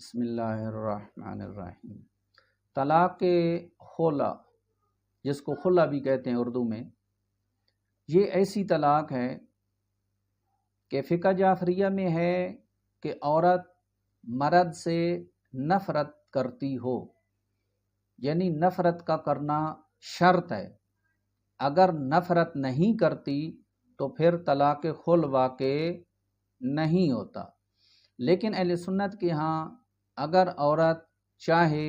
بسم اللہ الرحمن الرحیم۔ طلاق خلا، جس کو خلا بھی کہتے ہیں اردو میں، یہ ایسی طلاق ہے کہ فقہ جعفریہ میں ہے کہ عورت مرد سے نفرت کرتی ہو، یعنی نفرت کا کرنا شرط ہے۔ اگر نفرت نہیں کرتی تو پھر طلاق خل واقع نہیں ہوتا۔ لیکن اہل سنت کے ہاں اگر عورت چاہے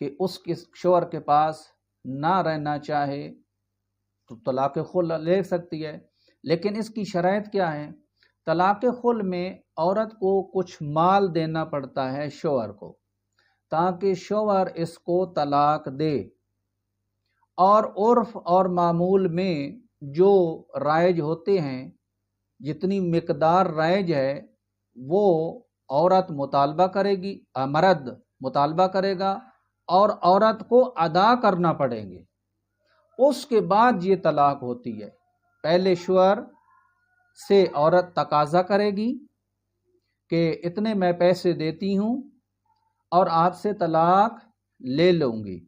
کہ اس کے شوہر کے پاس نہ رہنا چاہے تو طلاق خل لے سکتی ہے، لیکن اس کی شرائط کیا ہے؟ طلاق خل میں عورت کو کچھ مال دینا پڑتا ہے شوہر کو، تاکہ شوہر اس کو طلاق دے، اور عرف اور معمول میں جو رائج ہوتے ہیں، جتنی مقدار رائج ہے وہ عورت مطالبہ کرے گی، مرد مطالبہ کرے گا اور عورت کو ادا کرنا پڑیں گے، اس کے بعد یہ طلاق ہوتی ہے۔ پہلے شوہر سے عورت تقاضا کرے گی کہ اتنے میں پیسے دیتی ہوں اور آپ سے طلاق لے لوں گی۔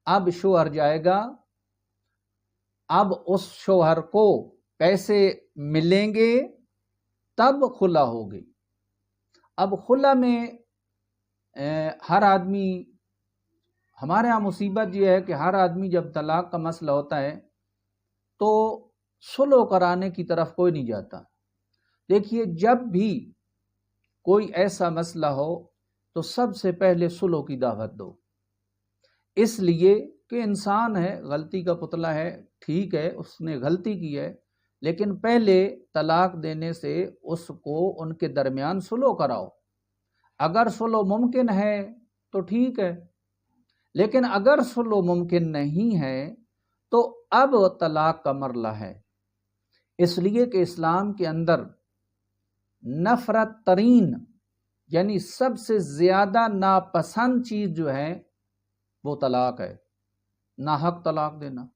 اب شوہر جائے گا، اب اس شوہر کو پیسے ملیں گے تب خلا ہوگی۔ اب خلا میں ہر آدمی، ہمارے ہاں مصیبت یہ ہے کہ ہر آدمی جب طلاق کا مسئلہ ہوتا ہے تو صلح کرانے کی طرف کوئی نہیں جاتا۔ دیکھیے، جب بھی کوئی ایسا مسئلہ ہو تو سب سے پہلے صلح کی دعوت دو، اس لیے کہ انسان ہے، غلطی کا پتلا ہے، ٹھیک ہے اس نے غلطی کی ہے، لیکن پہلے طلاق دینے سے اس کو ان کے درمیان صلح کراؤ۔ اگر صلح ممکن ہے تو ٹھیک ہے، لیکن اگر صلح ممکن نہیں ہے تو اب طلاق کا مرحلہ ہے، اس لیے کہ اسلام کے اندر نفرت ترین، یعنی سب سے زیادہ ناپسند چیز جو ہے وہ طلاق ہے، ناحق طلاق دینا۔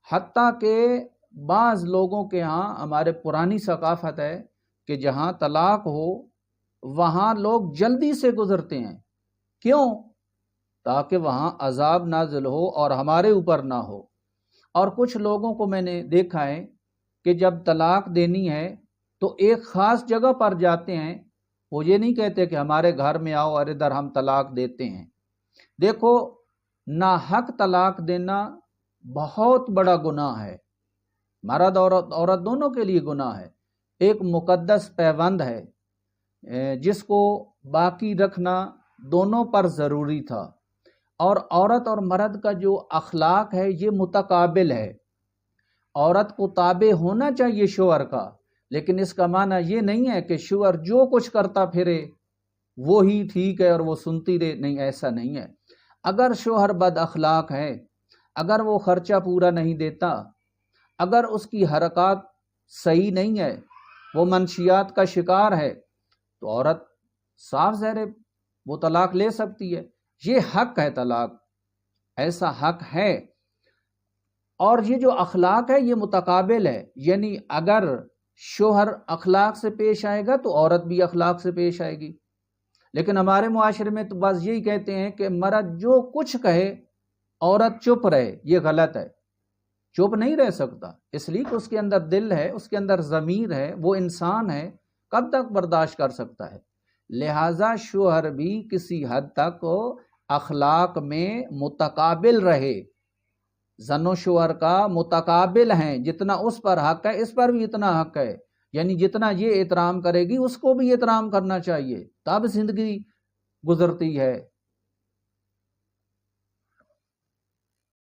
حتیٰ کہ بعض لوگوں کے ہاں، ہمارے پرانی ثقافت ہے کہ جہاں طلاق ہو وہاں لوگ جلدی سے گزرتے ہیں۔ کیوں؟ تاکہ وہاں عذاب نازل ہو اور ہمارے اوپر نہ ہو۔ اور کچھ لوگوں کو میں نے دیکھا ہے کہ جب طلاق دینی ہے تو ایک خاص جگہ پر جاتے ہیں، وہ یہ نہیں کہتے کہ ہمارے گھر میں آؤ اور ادھر ہم طلاق دیتے ہیں۔ دیکھو، ناحق طلاق دینا بہت بڑا گناہ ہے، مرد اور عورت دونوں کے لیے گناہ ہے۔ ایک مقدس پیوند ہے جس کو باقی رکھنا دونوں پر ضروری تھا، اور عورت اور مرد کا جو اخلاق ہے یہ متقابل ہے۔ عورت کو تابع ہونا چاہیے شوہر کا، لیکن اس کا معنی یہ نہیں ہے کہ شوہر جو کچھ کرتا پھرے وہی ٹھیک ہے اور وہ سنتی رہے، نہیں، ایسا نہیں ہے۔ اگر شوہر بد اخلاق ہے، اگر وہ خرچہ پورا نہیں دیتا، اگر اس کی حرکات صحیح نہیں ہے، وہ منشیات کا شکار ہے، تو عورت صاف ظاہر ہے وہ طلاق لے سکتی ہے۔ یہ حق ہے، طلاق ایسا حق ہے، اور یہ جو اخلاق ہے یہ متقابل ہے، یعنی اگر شوہر اخلاق سے پیش آئے گا تو عورت بھی اخلاق سے پیش آئے گی۔ لیکن ہمارے معاشرے میں تو بس یہی کہتے ہیں کہ مرد جو کچھ کہے عورت چپ رہے، یہ غلط ہے۔ چپ نہیں رہ سکتا، اس لیے کہ اس کے اندر دل ہے، اس کے اندر ضمیر ہے، وہ انسان ہے، کب تک برداشت کر سکتا ہے؟ لہٰذا شوہر بھی کسی حد تک اخلاق میں متقابل رہے، زن و شوہر کا متقابل ہیں، جتنا اس پر حق ہے اس پر بھی اتنا حق ہے، یعنی جتنا یہ احترام کرے گی اس کو بھی احترام کرنا چاہیے، تب زندگی گزرتی ہے۔